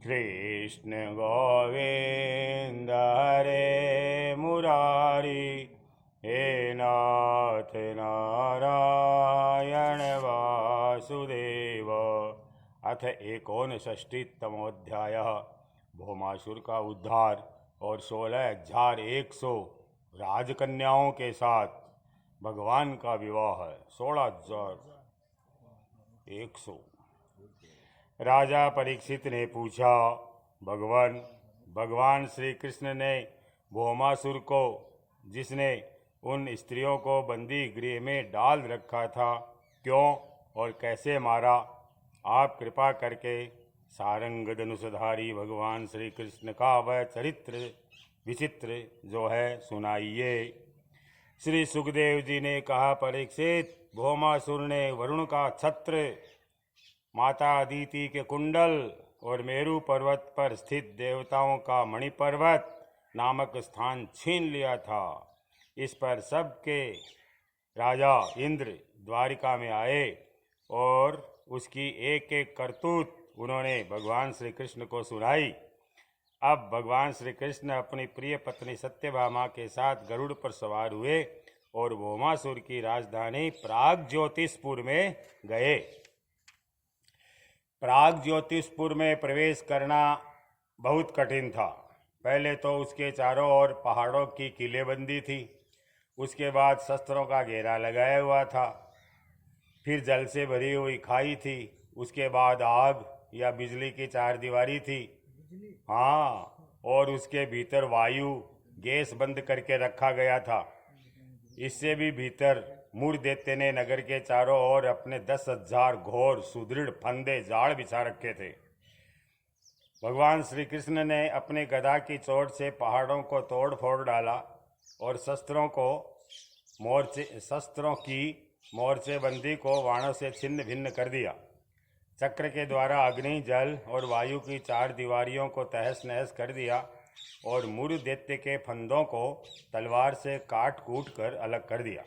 कृष्ण गोविंद हरे मुरारी, हे नाथ नारायण वासुदेव। अथ एकोनषष्टितमोऽध्याय। भौमासुर का उद्धार और 16,100 राजकन्याओं के साथ भगवान का विवाह है। 16,100। राजा परीक्षित ने पूछा, भगवान श्री कृष्ण ने भौमासुर को, जिसने उन स्त्रियों को बंदी गृह में डाल रखा था, क्यों और कैसे मारा? आप कृपा करके सारंग धनुषधारी भगवान श्री कृष्ण का वह चरित्र विचित्र जो है सुनाइए। श्री सुखदेव जी ने कहा, परीक्षित, भौमासुर ने वरुण का छत्र, माता अदिति के कुंडल और मेरु पर्वत पर स्थित देवताओं का मणिपर्वत नामक स्थान छीन लिया था। इस पर सबके राजा इंद्र द्वारिका में आए और उसकी एक एक करतूत उन्होंने भगवान श्री कृष्ण को सुनाई। अब भगवान श्री कृष्ण अपनी प्रिय पत्नी सत्यभामा के साथ गरुड़ पर सवार हुए और भौमासुर की राजधानी प्रागज्योतिषपुर में गए। प्रागज्योतिषपुर में प्रवेश करना बहुत कठिन था। पहले तो उसके चारों ओर पहाड़ों की किलेबंदी थी, उसके बाद शस्त्रों का घेरा लगाया हुआ था, फिर जल से भरी हुई खाई थी, उसके बाद आग या बिजली की चारदीवारी थी। हाँ, और उसके भीतर वायु गैस बंद करके रखा गया था। इससे भी भीतर मूरदैत्य ने नगर के चारों ओर अपने 10,000 घोर सुदृढ़ फंदे जाड़ बिछा रखे थे। भगवान श्री कृष्ण ने अपने गदा की चोट से पहाड़ों को तोड़ फोड़ डाला और शस्त्रों की मोर्चेबंदी को बाणों से छिन्न भिन्न कर दिया। चक्र के द्वारा अग्नि, जल और वायु की चार दीवारियों को तहस नहस कर दिया और मूरदैत्य के फंदों को तलवार से काट कूट कर अलग कर दिया।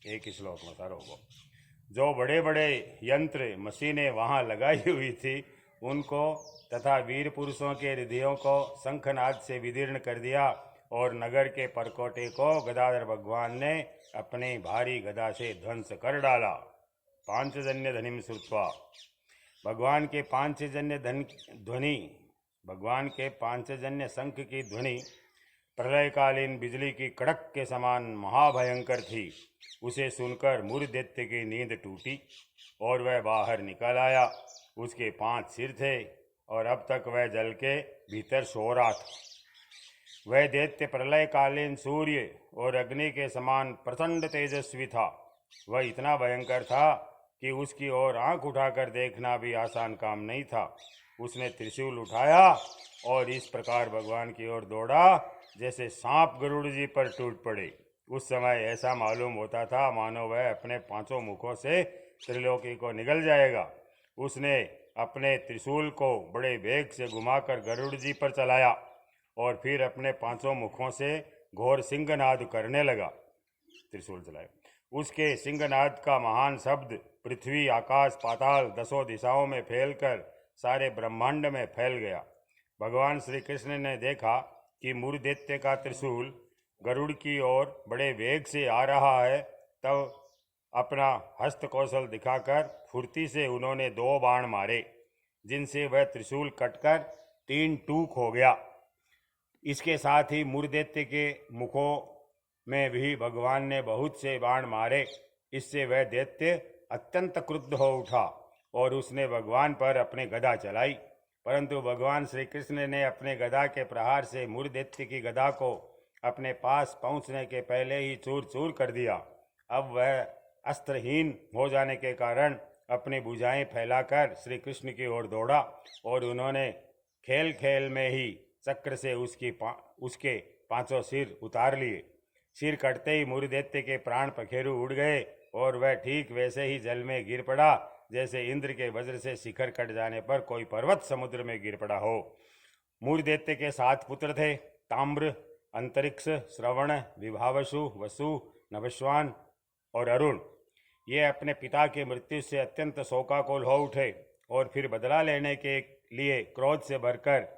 एक ही श्लोक में सारों को जो बड़े बड़े यंत्र मशीनें वहां लगाई हुई थी उनको तथा वीर पुरुषों के हृदयों को शंखनाद से विदीर्ण कर दिया और नगर के परकोटे को गदाधर भगवान ने अपनी भारी गदा से ध्वंस कर डाला। पांचजन्य ध्वनिम श्रुत्वा, भगवान के पांचजन्य शंख की ध्वनि प्रलयकालीन बिजली की कड़क के समान महाभयंकर थी। उसे सुनकर मूरदैत्य की नींद टूटी और वह बाहर निकल आया। उसके 5 सिर थे और अब तक वह जल के भीतर सो रहा था। वह दैत्य प्रलयकालीन सूर्य और अग्नि के समान प्रचंड तेजस्वी था। वह इतना भयंकर था कि उसकी ओर आंख उठाकर देखना भी आसान काम नहीं था। उसने त्रिशूल उठाया और इस प्रकार भगवान की ओर दौड़ा जैसे सांप गरुड़ जी पर टूट पड़े। उस समय ऐसा मालूम होता था मानो वह अपने 5 मुखों से त्रिलोकी को निगल जाएगा। उसने अपने त्रिशूल को बड़े वेग से घुमाकर गरुड़ जी पर चलाया और फिर अपने 5 मुखों से घोर सिंहनाद करने लगा। त्रिशूल चलाए। उसके सिंहनाद का महान शब्द पृथ्वी, आकाश, पाताल 10 दिशाओं में फैलकर सारे ब्रह्मांड में फैल गया। भगवान श्री कृष्ण ने देखा कि मूरदैत्य का त्रिशूल गरुड़ की ओर बड़े वेग से आ रहा है। तब अपना हस्त कौशल दिखाकर फुर्ती से उन्होंने 2 बाण मारे, जिनसे वह त्रिशूल कटकर 3 टूक हो गया। इसके साथ ही मूरदैत्य के मुखों में भी भगवान ने बहुत से बाण मारे। इससे वह दैत्य अत्यंत क्रुद्ध हो उठा और उसने भगवान पर अपने गदा चलाई, परंतु भगवान श्री कृष्ण ने अपने गदा के प्रहार से मूरदैत्य की गदा को अपने पास पहुंचने के पहले ही चूर चूर कर दिया। अब वह अस्त्रहीन हो जाने के कारण अपनी भुजाएं फैलाकर श्री कृष्ण की ओर दौड़ा और उन्होंने खेल खेल में ही चक्र से उसके 5 सिर उतार लिए। सिर कटते ही मूरदैत्य के प्राण पखेरु उड़ गए और वह ठीक वैसे ही जल में गिर पड़ा जैसे इंद्र के वज्र से शिखर कट जाने पर कोई पर्वत समुद्र में गिर पड़ा हो। मूरदैत्य के 7 पुत्र थे, ताम्र, अंतरिक्ष, श्रवण, विभावसु, वसु, नभस्वान और अरुण। ये अपने पिता की मृत्यु से अत्यंत शोकाकुल हो उठे और फिर बदला लेने के लिए क्रोध से भरकर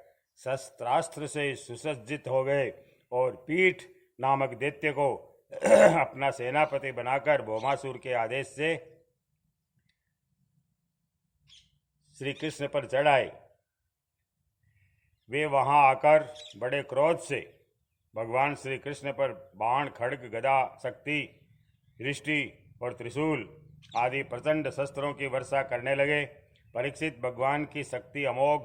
शस्त्रास्त्र से सुसज्जित हो गए और पीठ नामक दैत्य को अपना सेनापति बनाकर भौमासुर के आदेश से श्री कृष्ण पर चढ़ाए। वे वहां आकर बड़े क्रोध से भगवान श्री कृष्ण पर बाण, खड्ग, गदा, शक्ति, दृष्टि और त्रिशूल आदि प्रचंड शस्त्रों की वर्षा करने लगे। परीक्षित, भगवान की शक्ति अमोघ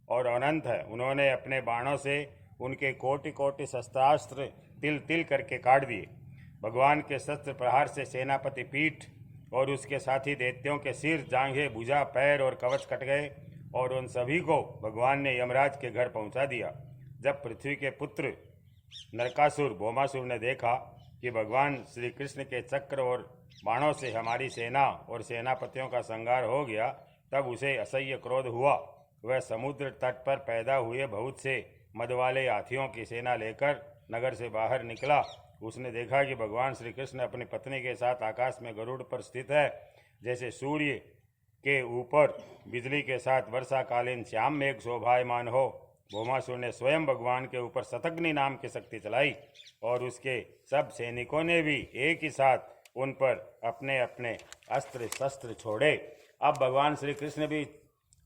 और अनंत है। उन्होंने अपने बाणों से उनके कोटि कोटि शस्त्रास्त्र तिल तिल करके काट दिए। भगवान के शस्त्र प्रहार से सेनापति पीठ और उसके साथी दैत्यों के सिर, जांघें, भुजा, पैर और कवच कट गए और उन सभी को भगवान ने यमराज के घर पहुंचा दिया। जब पृथ्वी के पुत्र नरकासुर भौमासुर ने देखा कि भगवान श्री कृष्ण के चक्र और बाणों से हमारी सेना और सेनापतियों का संहार हो गया, तब उसे असह्य क्रोध हुआ। वह समुद्र तट पर पैदा हुए बहुत से मद वाले हाथियों की सेना लेकर नगर से बाहर निकला। उसने देखा कि भगवान श्री कृष्ण अपनी पत्नी के साथ आकाश में गरुड़ पर स्थित है। जैसे सूर्य के ऊपर बिजली के साथ वर्षाकालीन श्याम मेघ शोभायमान हो, भौमासुर ने स्वयं भगवान के ऊपर शतघ्नि नाम की शक्ति चलाई और उसके सब सैनिकों ने भी एक ही साथ उन पर अपने अपने अस्त्र शस्त्र छोड़े। अब भगवान श्री कृष्ण भी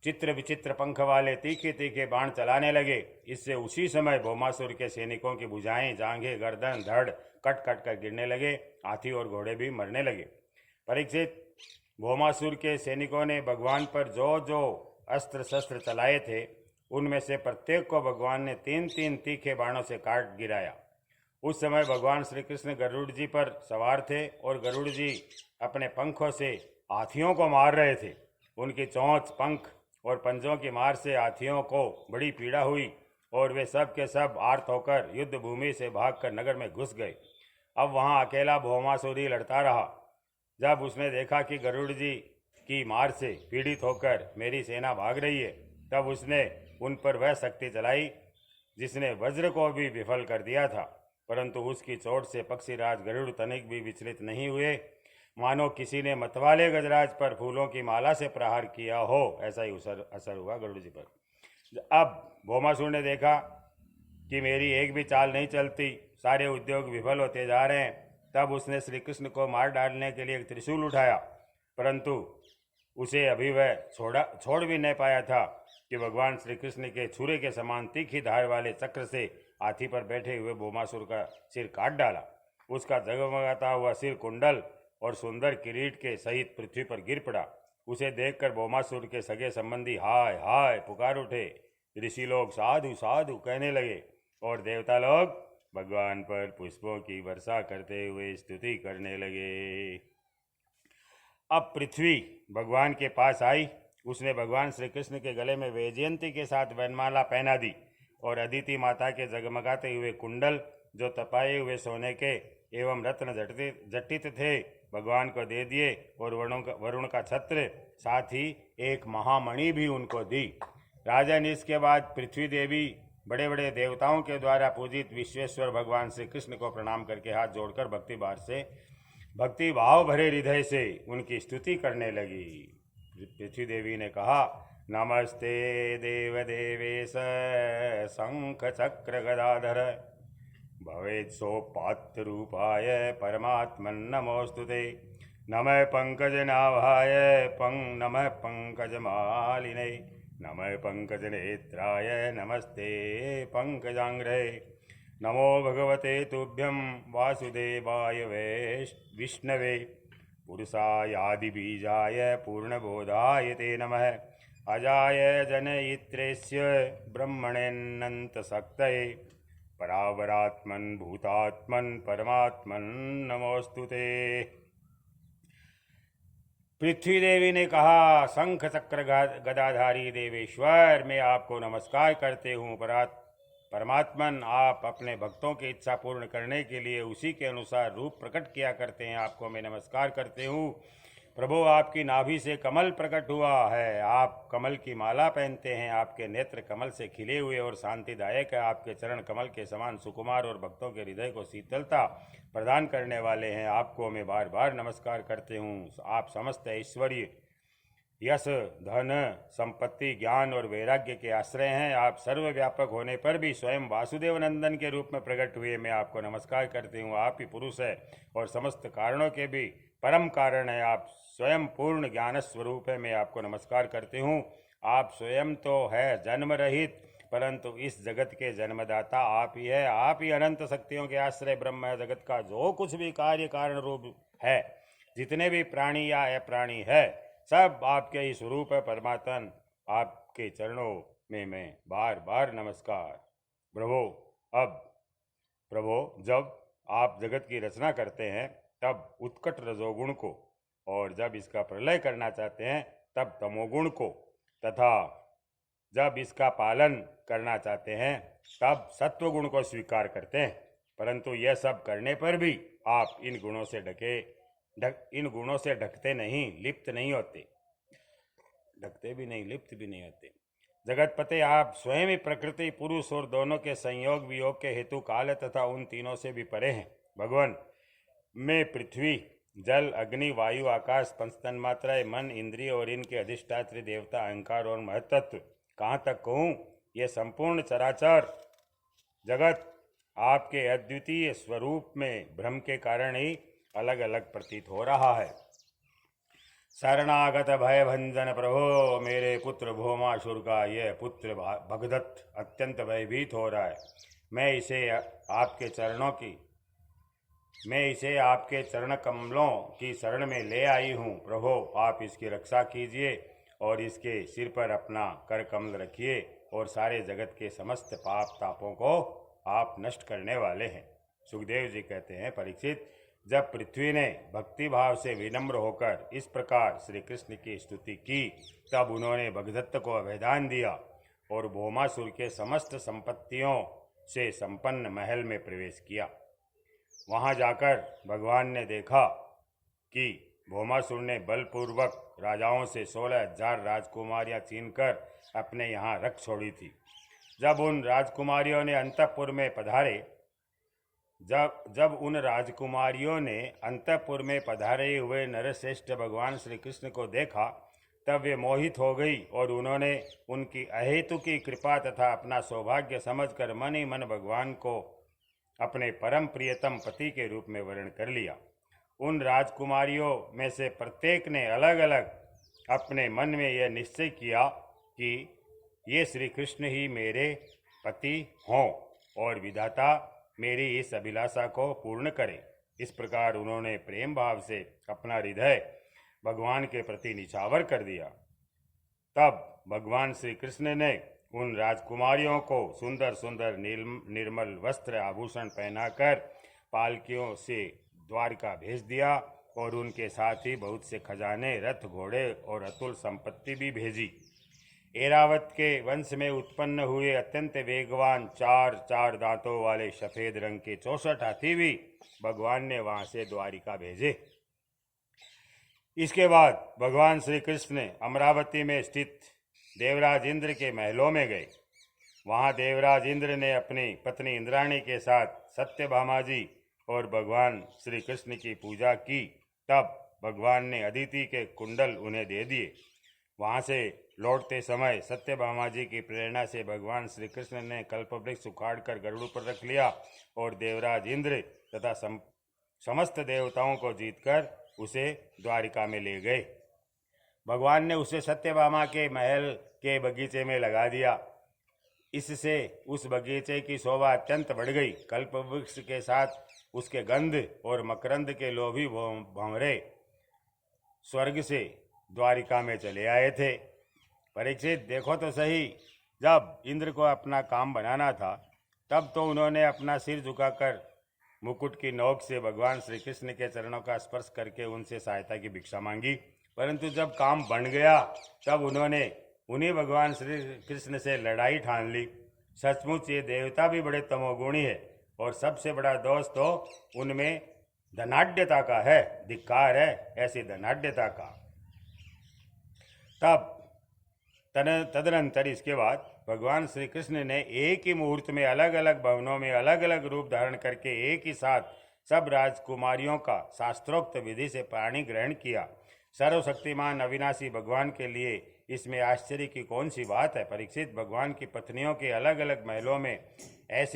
चित्र विचित्र पंख वाले तीखे तीखे बाण चलाने लगे। इससे उसी समय भौमासुर के सैनिकों की भुजाएं, जांघें, गर्दन, धड़ कट कट कर गिरने लगे। हाथी और घोड़े भी मरने लगे। परीक्षित, भौमासुर के सैनिकों ने भगवान पर जो जो अस्त्र शस्त्र चलाए थे, उनमें से प्रत्येक को भगवान ने 3-3 तीखे बाणों से काट गिराया। उस समय भगवान श्री कृष्ण गरुड़ जी पर सवार थे और गरुड़ जी अपने पंखों से हाथियों को मार रहे थे। उनकी चोंच, पंख और पंजों की मार से हाथियों को बड़ी पीड़ा हुई और वे सब के सब आर्त होकर युद्ध भूमि से भागकर नगर में घुस गए। अब वहां अकेला भौमासुर ही लड़ता रहा। जब उसने देखा कि गरुड़ जी की मार से पीड़ित होकर मेरी सेना भाग रही है, तब उसने उन पर वह शक्ति चलाई जिसने वज्र को भी विफल कर दिया था, परंतु उसकी चोट से पक्षीराज गरुड़ तनिक भी विचलित नहीं हुए, मानो किसी ने मतवाले गजराज पर फूलों की माला से प्रहार किया हो, ऐसा ही असर हुआ गरुड़ जी पर। अब भौमासुर ने देखा कि मेरी एक भी चाल नहीं चलती, सारे उद्योग विफल होते जा रहे हैं। तब उसने श्री कृष्ण को मार डालने के लिए एक त्रिशूल उठाया, परंतु उसे अभी वह छोड़ भी नहीं पाया था कि भगवान श्री कृष्ण के छुरे के समान तीखी धार वाले चक्र से हाथी पर बैठे हुए भौमासुर का सिर काट डाला। उसका जगमगाता हुआ सिर कुंडल और सुंदर किरीट के सहित पृथ्वी पर गिर पड़ा। उसे देखकर भौमासुर के सगे संबंधी हाय हाय पुकार उठे। ऋषि लोग साधु साधु कहने लगे और देवता लोग भगवान पर पुष्पों की वर्षा करते हुए स्तुति करने लगे। अब पृथ्वी भगवान के पास आई। उसने भगवान श्री कृष्ण के गले में वैजयंती के साथ वनमाला पहना दी और अदिति माता के जगमगाते हुए कुंडल, जो तपाए हुए सोने के एवं रत्न जटित थे, भगवान को दे दिए और वरुण का छत्र, साथ ही एक महामणि भी उनको दी। राजन, इसके बाद पृथ्वी देवी बड़े बड़े देवताओं के द्वारा पूजित विश्वेश्वर भगवान श्री कृष्ण को प्रणाम करके हाथ जोड़कर भक्ति भाव भरे हृदय से उनकी स्तुति करने लगी। पृथ्वी देवी ने कहा, नमस्ते देव देवेश शंख चक्र गदाधर भवेत् सोपात्र रूपाय परमात्मन नमोस्तुते। नमः पंकज नाभाय नमः पंकज मालिने नमः पंकज नेत्राय नमस्ते पंकजांग्रे। नमो भगवते तुभ्यं वासुदेवाय विष्णवे पुरुषायादिबीजाय पूर्णबोधाय ते नमः। अजाय जनयित्रेस्य ब्रह्मणेऽनन्तशक्तये परावरात्मन भूतात्मन परमात्मन नमोस्तुते। पृथ्वी देवी ने कहा, शंख चक्र गदाधारी देवेश्वर, मैं आपको नमस्कार करते हूँ। परमात्मन, आप अपने भक्तों की इच्छा पूर्ण करने के लिए उसी के अनुसार रूप प्रकट किया करते हैं, आपको मैं नमस्कार करते हूँ। प्रभु, आपकी नाभि से कमल प्रकट हुआ है, आप कमल की माला पहनते हैं, आपके नेत्र कमल से खिले हुए और शांतिदायक है, आपके चरण कमल के समान सुकुमार और भक्तों के हृदय को शीतलता प्रदान करने वाले हैं। आपको मैं बार बार नमस्कार करते हूँ। आप समस्त ऐश्वर्य यश, धन, संपत्ति, ज्ञान और वैराग्य के आश्रय हैं। आप सर्वव्यापक होने पर भी स्वयं वासुदेव नंदन के रूप में प्रकट हुए मैं आपको नमस्कार करती हूँ। आप ही पुरुष है और समस्त कारणों के भी परम कारण है। आप स्वयं पूर्ण ज्ञान स्वरूप है, मैं आपको नमस्कार करती हूँ। आप स्वयं तो है जन्म रहित, परंतु इस जगत के जन्मदाता आप ही है। आप ही अनंत शक्तियों के आश्रय ब्रह्म है। जगत का जो कुछ भी कार्य कारण रूप है, जितने भी प्राणी या अप्राणी है, सब आपके ही स्वरूप है। परमात्मन, आपके चरणों में मैं बार बार नमस्कार। प्रभो, अब प्रभो, जब आप जगत की रचना करते हैं तब उत्कट रजोगुण को, और जब इसका प्रलय करना चाहते हैं तब तमोगुण को, तथा जब इसका पालन करना चाहते हैं तब सत्वगुण को स्वीकार करते हैं। परंतु यह सब करने पर भी आप इन गुणों से ढकते नहीं, लिप्त नहीं होते। ढकते भी नहीं, लिप्त भी नहीं होते। जगतपते, आप स्वयं ही प्रकृति, पुरुष और दोनों के संयोग वियोग के हेतु काल तथा उन तीनों से भी परे हैं। भगवान, मैं पृथ्वी, जल, अग्नि, वायु, आकाश, पंच तन्मात्राएं, मन, इंद्रिय और इनके अधिष्ठात्री देवता, अहंकार और महत्त्व, कहाँ तक कहूँ, ये संपूर्ण चराचर जगत आपके अद्वितीय स्वरूप में भ्रम के कारण ही अलग अलग प्रतीत हो रहा है। शरणागत भय भंजन प्रभो, मेरे पुत्र भौमासुर का यह पुत्र भगदत्त अत्यंत भयभीत हो रहा है। मैं इसे आपके चरण कमलों की शरण में ले आई हूँ। प्रभो, आप इसकी रक्षा कीजिए और इसके सिर पर अपना कर कमल रखिए, और सारे जगत के समस्त पाप तापों को आप नष्ट करने वाले हैं। सुखदेव जी कहते हैं, परीक्षित, जब पृथ्वी ने भक्ति भाव से विनम्र होकर इस प्रकार श्री कृष्ण की स्तुति की, तब उन्होंने भगदत्त को अभयदान दिया और भौमासुर के समस्त संपत्तियों से संपन्न महल में प्रवेश किया। वहां जाकर भगवान ने देखा कि भौमासुर ने बलपूर्वक राजाओं से 16,000 राजकुमारियां छीनकर अपने यहाँ रख छोड़ी थी। जब उन राजकुमारियों ने अंतःपुर में पधारे हुए नरश्रेष्ठ भगवान श्री कृष्ण को देखा, तब वे मोहित हो गई और उन्होंने उनकी अहेतु की कृपा तथा अपना सौभाग्य समझकर मन ही मन भगवान को अपने परम प्रियतम पति के रूप में वर्ण कर लिया। उन राजकुमारियों में से प्रत्येक ने अलग अलग अपने मन में यह निश्चय किया कि ये श्री कृष्ण ही मेरे पति हों और विधाता मेरी इस अभिलाषा को पूर्ण करे। इस प्रकार उन्होंने प्रेम भाव से अपना हृदय भगवान के प्रति निछावर कर दिया। तब भगवान श्री कृष्ण ने उन राजकुमारियों को सुंदर सुंदर निर्मल वस्त्र आभूषण पहनाकर पालकियों से द्वारका भेज दिया और उनके साथ ही बहुत से खजाने, रथ, घोड़े और अतुल संपत्ति भी भेजी। ऐरावत के वंश में उत्पन्न हुए अत्यंत वेगवान 4 दांतों वाले सफेद रंग के 64 हाथी भी भगवान ने वहां से द्वारिका भेजे। इसके बाद भगवान श्री कृष्ण अमरावती में स्थित देवराज इंद्र के महलों में गए। वहां देवराज इंद्र ने अपनी पत्नी इंद्राणी के साथ सत्यभामा जी और भगवान श्री कृष्ण की पूजा की। तब भगवान ने अदिति के कुंडल उन्हें दे दिए। वहां से लौटते समय सत्यभामा जी की प्रेरणा से भगवान श्री कृष्ण ने कल्पवृक्ष उखाड़कर गरुड़ पर रख लिया और देवराज इंद्र तथा समस्त देवताओं को जीतकर उसे द्वारिका में ले गए। भगवान ने उसे सत्यभामा के महल के बगीचे में लगा दिया। इससे उस बगीचे की शोभा अत्यंत बढ़ गई। कल्पवृक्ष के साथ उसके गंध और मकरंद के लोभी भंवरे स्वर्ग से द्वारिका में चले आए थे। परीक्षित, देखो तो सही, जब इंद्र को अपना काम बनाना था तब तो उन्होंने अपना सिर झुकाकर मुकुट की नोक से भगवान श्री कृष्ण के चरणों का स्पर्श करके उनसे सहायता की भिक्षा मांगी। परंतु जब काम बन गया तब उन्होंने उन्हीं भगवान श्री कृष्ण से लड़ाई ठान ली। सचमुच ये देवता भी बड़े तमोगुणी है और सबसे बड़ा दोष तो उनमें धनाढ्यता का है, धिक्कार है ऐसी धनाढ्यता का। तब तदनंतर इसके बाद भगवान श्री कृष्ण ने एक ही मुहूर्त में अलग अलग भवनों में अलग अलग रूप धारण करके एक ही साथ सब राजकुमारियों का शास्त्रोक्त विधि से पाणी ग्रहण किया। सर्वशक्तिमान अविनाशी भगवान के लिए इसमें आश्चर्य की कौन सी बात है। परीक्षित, भगवान की पत्नियों के अलग अलग महलों में ऐसी